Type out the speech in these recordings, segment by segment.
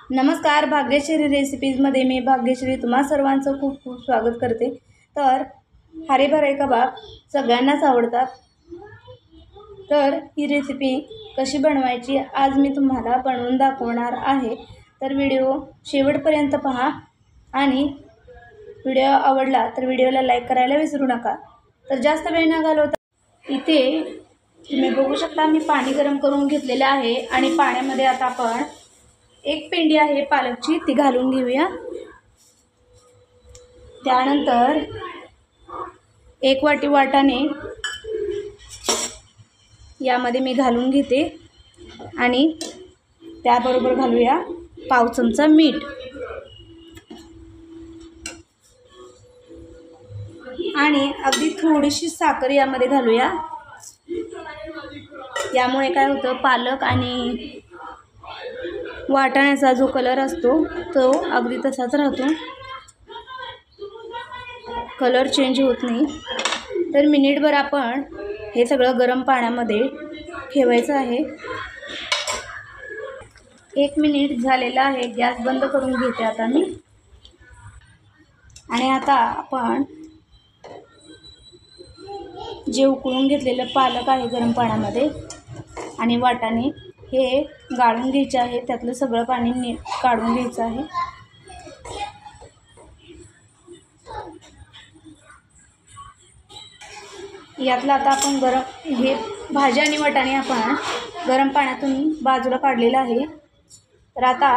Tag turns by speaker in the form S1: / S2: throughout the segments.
S1: नमस्कार, भाग्यश्री रेसिपीजमध्ये मी भाग्यश्री तुम्हा सर्वांचं खूप खूप स्वागत करते। तर हरे कबाब सगळ्यांनाच आवडतात। तर ही रेसिपी कशी बनवायची आज मी तुम्हाला बनवून दाखवणार आहे। तर व्हिडिओ शेवटपर्यंत पहा आणि व्हिडिओ आवडला तर व्हिडिओला लाईक करायला विसरू नका। तर जास्त वेळ न घालवता इथे तुम्ही बघू शकता मी पाणी गरम करून घेतलेले आहे आणि पाण्यामध्ये आता आपण एक पेंडी आहे पालकची ती घालून घेऊया। त्यानंतर एक वाटी वाटाणे यामध्ये मी घालून घेते आणि त्याबरोबर घालूया पाव चमचा मीठ आणि अगदी थोडीशी साखर यामध्ये घालूया। यामुळे काय होतं, पालक आणि वाटाण्याचा जो कलर असतो तो अगदी तसाच राहतो, कलर चेंज होत नाही। तर मिनिटभर आपण हे सगळं गरम पाण्यामध्ये ठेवायचं आहे। 1 मिनिट झालेला आहे, गॅस बंद करून घेते आता मी। आणि आता आपण जे उकळून घेतलेलं पालक आहे गरम पाण्यामध्ये आणि वाटाणे हे गाळून घ्यायचे आहे, त्यातलं सगळं पाणी काढून घ्यायचं आहे। यातलं आता आपण हे भाजी आणि वाटाणे आपण गरम पाण्यातून बाजूला काढलेलं आहे। तर आता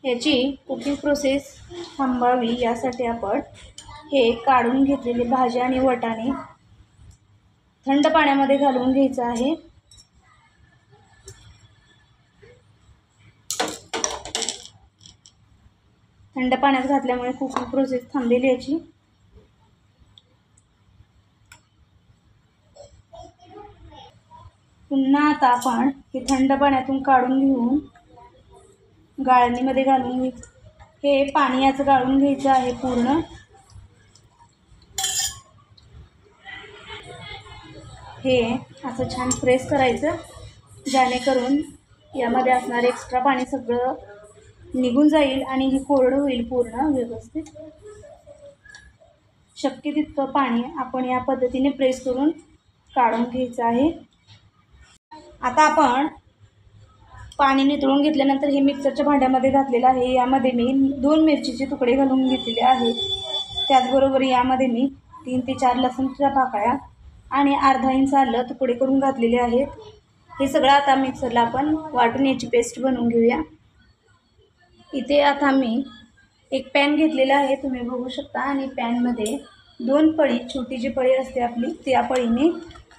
S1: याची कुकिंग प्रोसेस थांबावी यासाठी आपण हे काढून घेतलेले भाजी आणि वाटाणे थंड पाण्यामध्ये घालून घ्यायचं आहे। थंड पाण्यात घातल्यामुळे कुकिंग प्रोसेस थांबेल याची। पुन्हा आता आपण हे थंड पाण्यातून काढून घेऊन गाळणीमध्ये घालून हे पाणी याचं गाळून घ्यायचं आहे पूर्ण। हे असं छान प्रेस करायचं जेणेकरून यामध्ये असणारे एक्स्ट्रा पाणी सगळं निघून जाईल आणि हे कोरडं होईल पूर्ण व्यवस्थित। शक्य तितकं पाणी आपण या पद्धतीने प्रेस करून काढून घ्यायचं आहे। आता आपण पाणी नितळून घेतल्यानंतर हे मिक्सरच्या भांड्यामध्ये घातलेलं आहे। यामध्ये मी 2 मिरचीचे तुकडे घालून घेतलेले आहेत। त्याचबरोबर यामध्ये मी 3 ते 4 लसूणच्या पाकळ्या आणि अर्धा इंच आलं तुकडे करून घातलेले आहेत। हे सगळं आता मिक्सरला आपण वाटून याची पेस्ट बनवून घेऊया। इथे आता मी एक पॅन घेतलेला आहे, तुम्ही बघू शकता, आणि पॅनमध्ये 2 पळी, छोटी जी पळी असते आपली त्या पळीने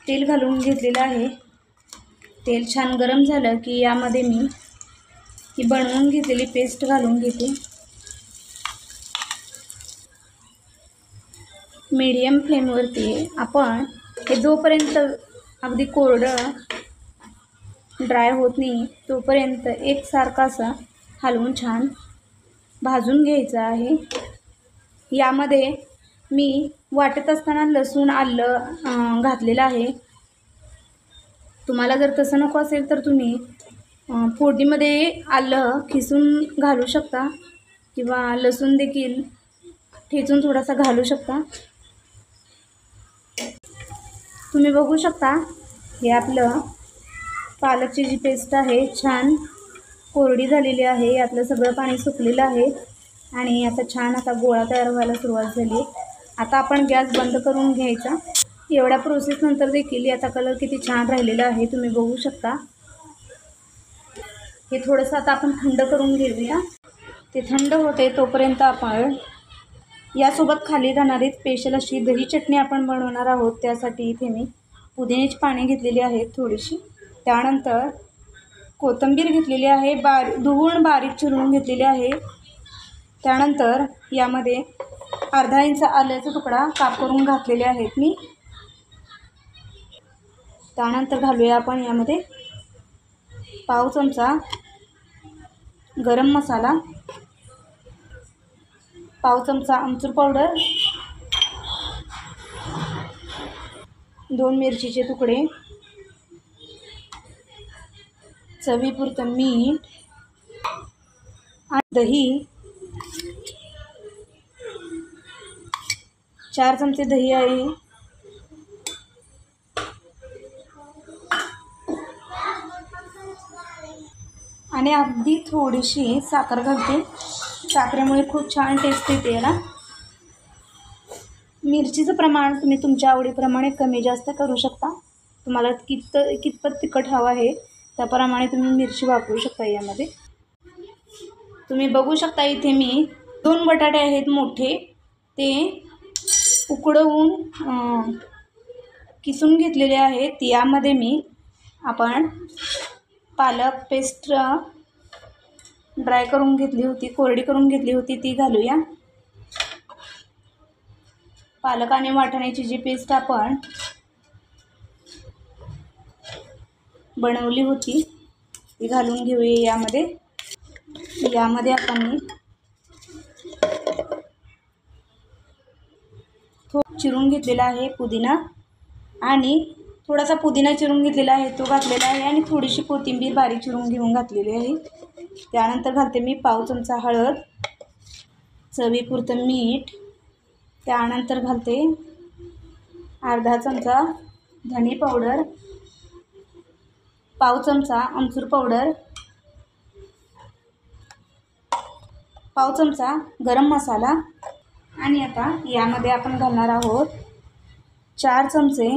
S1: तेल घालून घेतलेलं आहे। तेल छान गरम झालं की यामध्ये मी ही बनवून घेतलेली पेस्ट घालून घेते। मीडियम फ्लेमवरती आपण हे जोपर्यंत अगदी कोरडं ड्राय होत नाही तोपर्यंत एकसारखं असं हलवून छान भाजून घ्यायचं आहे। यामध्ये मी वाटत असताना लसूण आलं घातलेलं आहे। तुम्हाला जर तसं नको असेल तर तुम्ही फोडणीमध्ये आलं खिसून घालू शकता किंवा लसूण देखील ठेचून थोडासा घालू शकता। तुम्ही बघू शकता हे आपलं पालकची जी पेस्ट आहे छान कोरडी झालेली आहे, यातलं सगळं पाणी सुकलेलं आहे आणि आता छान असा गोळा तयार व्हायला सुरुवात झाली। आता आपण गॅस बंद करून घ्यायचा। एवढ्या प्रोसेस नंतर देखील याचा कलर किती छान राहिलेला आहे, तुम्ही बघू शकता। हे थोडंसं आता आपण थंड करून घेऊया। ते थंड होते तोपर्यंत आपण यासोबत खाली जाणारी स्पेशल अशी दही चटणी आपण बनवणार आहोत। त्यासाठी इथे मी पुदिन्याची पाने घेतलेली आहेत थोडीशी, त्यानंतर कोथिंबीर घेतलेली आहे, धुवून बारीक चिरून घेतलेली आहे। त्यानंतर यामध्ये अर्धा इंच आल्याचा तुकडा काप करून घातलेले आहेत मी। त्यानंतर घालूया आपण यामध्ये पाव चमचा गरम मसाला, पाव चमचा आमचूर पावडर, 2 मिरचीचे तुकडे, चवीपुरतं मीठ आणि दही, 4 चमचे दही आहे, आणि अगदी थोडीशी साखर घालते. साखरेमुळे खूप छान टेस्ट येते याला. मिरचीचं प्रमाण तुम्ही तुमच्या आवडीप्रमाणे कमी जास्त करू शकता. तुम्हाला कितपत तिखट हवं आहे त्याप्रमाणे तुम्ही मिरची वापरू शकता. यामध्ये तुम्ही बघू शकता इथे मी 2 बटाटे आहेत मोठे, ते उकडवून किसून घेतलेले आहेत. यामध्ये मी आपण पालक पेस्ट ड्राय करून घेतली होती, कोरडी करून घेतली होती, ती घालूया. पालक आणि वाटाण्याची जी पेस्ट आपण बनवली होती ती घालून घेऊया यामध्ये. यामध्ये आपण चिरून घेतलेला आहे पुदिना, आणि थोडासा पुदिना चिरून घेतलेला आहे तो घातलेला आहे, आणि थोडीशी कोथिंबीर बारीक चिरून घेऊन घातलेली आहे. त्यानंतर घालते मी पाव चमचा हळद, चवीपुरतं मीठ, त्यानंतर घालते अर्धा चमचा धणे पावडर, पाव चमचा आमचूर पावडर, पाव चमचा गरम मसाला, आणि आता यामध्ये आपण घालणार आहोत 4 चमचे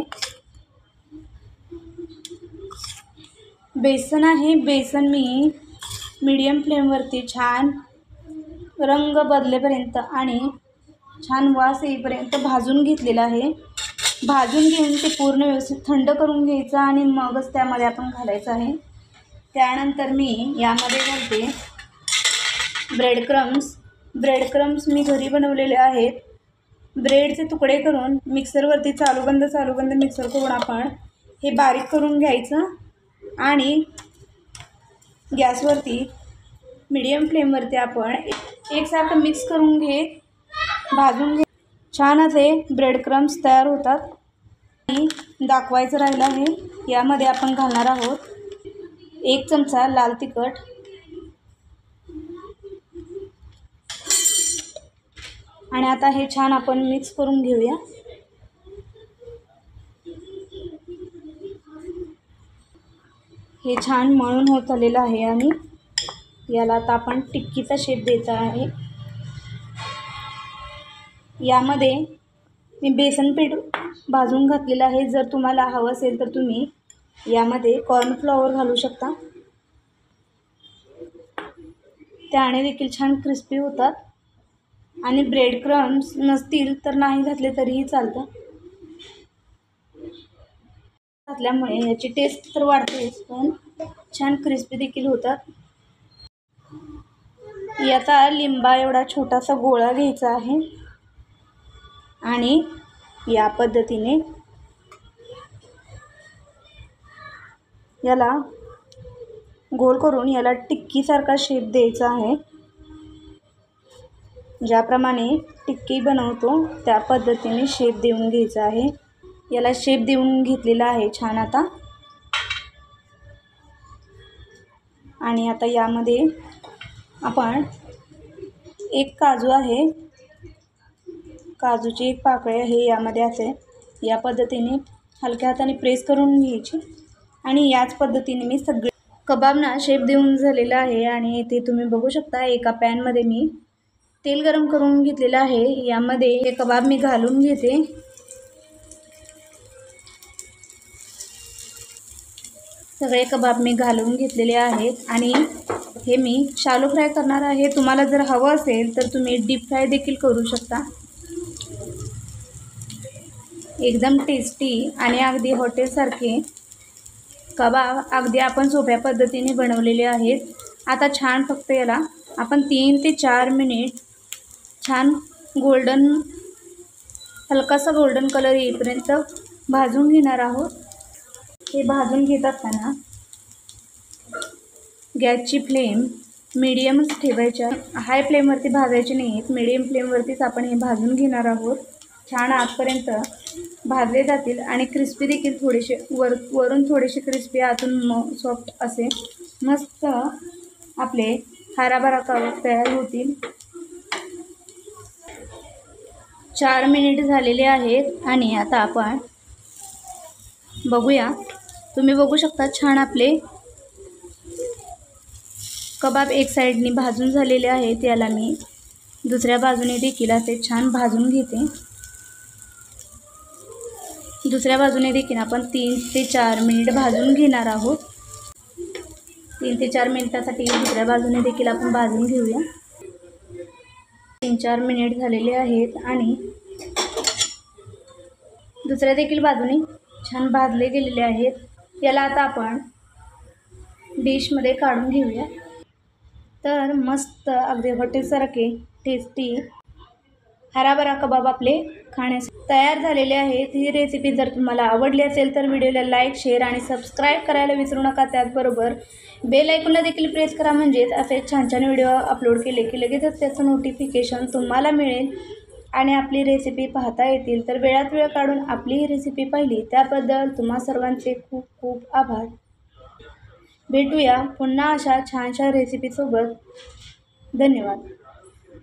S1: बेसन आहे. बेसन मी मीडियम फ्लेमवरती छान रंग बदलेपर्यंत आणि छान वास येईपर्यंत भाजून घेतलेलं आहे. भाजून घेऊन ते पूर्ण व्यवस्थित थंड करून घ्यायचं आणि मगच त्यामध्ये आपण घालायचं आहे. त्यानंतर मी यामध्ये घालते ब्रेड क्रम्स मी घरी बनवलेले आहेत. ब्रेडचे तुकडे करून मिक्सरवरती चालू बंद मिक्सर करून आपण हे बारीक करून घ्यायचं, आणि गॅसवरती मीडियम फ्लेमवरती आपण एकसारखं मिक्स करून भाजून घे. छान असे ब्रेड क्रम्स तयार होतात. आणि दाखवायचं राहिलं आहे, यामध्ये आपण घालणार आहोत 1 चमचा लाल तिखट, आणि आता हे छान आपण मिक्स करून घेऊया. हे छान मळून होत आलेलं आहे, आणि याला आता आपण टिक्कीचा शेप द्यायचा आहे. यामध्ये मी बेसन पीठ भाजून घातलेलं आहे. जर तुम्हाला हवं असेल तर तुम्ही यामध्ये कॉर्नफ्लॉवर घालू शकता, त्याने देखील छान क्रिस्पी होतात. आणि ब्रेड क्रम्स नसतील तर नाही घातले तरीही चालतं. घातल्यामुळे याची टेस्ट तर वाढतेच, पण छान क्रिस्पी देखील होतात. याचा लिंबा एवढा छोटासा गोळा घ्यायचा आहे, आणि या पद्धतीने याला गोल करून याला टिक्कीसारखा शेप द्यायचा आहे. ज्याप्रमाणे टिक्की बनवतो त्या पद्धतीने शेप देऊन घ्यायचा आहे. याला शेप देऊन घेतलेला आहे छान आता. आणि आता यामध्ये आपण एक काजू आहे, काजूची एक पाकळी आहे यामध्ये असे या पद्धतीने हलक्या हाताने प्रेस करून घ्यायची. आणि याच पद्धतीने मी सगळे कबाबना शेप देऊन झालेला आहे. आणि इथे तुम्ही बघू शकता एका पॅनमध्ये मी तेल गरम करून घेतलेलं आहे. यामध्ये हे कबाब मी घालून घेते. सगळे कबाब मी घालून घेतलेले आहेत, आणि हे मी शालो फ्राय करणार आहे. तुम्हाला जर हवं असेल तर तुम्ही डीप फ्राय देखील करू शकता. एकदम टेस्टी आणि अगदी हॉटेलसारखे कबाब अगदी आपण सोप्या पद्धतीने बनवलेले आहेत. आता छान फक्त याला आपण 3 ते 4 मिनिट छान हलकासा गोल्डन कलर येईपर्यंत भाजून घेणार आहोत. हे भाजून घेत असताना गॅसची फ्लेम मीडियमच ठेवायच्या, हाय फ्लेमवरती भाजायचे नाहीत, मीडियम फ्लेमवरतीच आपण हे भाजून घेणार आहोत. छान आतपर्यंत भाजले जातील आणि क्रिस्पी देखील थोडेसे वरून थोडेसे क्रिस्पी आतून सॉफ्ट असे मस्त आपले हराभरा कबाब तयार होतील. 4 मिनिट झालेले आहेत आणि आता आपण बघूया. तुम्ही बघू शकता छान आपले कबाब एक साईडनी भाजून झालेले आहेत. याला मी दुसऱ्या बाजूने देखील असे छान भाजून घेते. दुसऱ्या बाजूने देखील आपण 3 ते 4 मिनिट भाजून घेणार आहोत. 3 ते 4 मिनिटासाठी दुसऱ्या बाजूने देखील आपण भाजून घेऊया. 3-4 मिनिट झालेले आहेत आणि दुसऱ्या देखील बाजूने छान भाजले गेलेले आहेत. याला आता आपण डिशमध्ये काढून घेऊया. तर मस्त अगदी हॉटेलसारखे टेस्टी हराभरा कबाब आपले खाण्यास तयार झालेले आहेत. ही रेसिपी जर तुम्हाला आवडली असेल तर व्हिडिओला लाईक, शेअर आणि सबस्क्राईब करायला विसरू नका. त्याचबरोबर बेल आयकॉनला देखील प्रेस करा, म्हणजेच असे छान छान व्हिडिओ अपलोड केले की लगेचच त्याचं नोटिफिकेशन तुम्हाला मिळेल आणि आपली रेसिपी पाहता येतील. तर वेळात वेळ काढून आपली ही रेसिपी पाहिली त्याबद्दल तुम्हा सर्वांचे खूप खूप आभार. भेटूया पुन्हा अशा छानशा रेसिपीसोबत. धन्यवाद.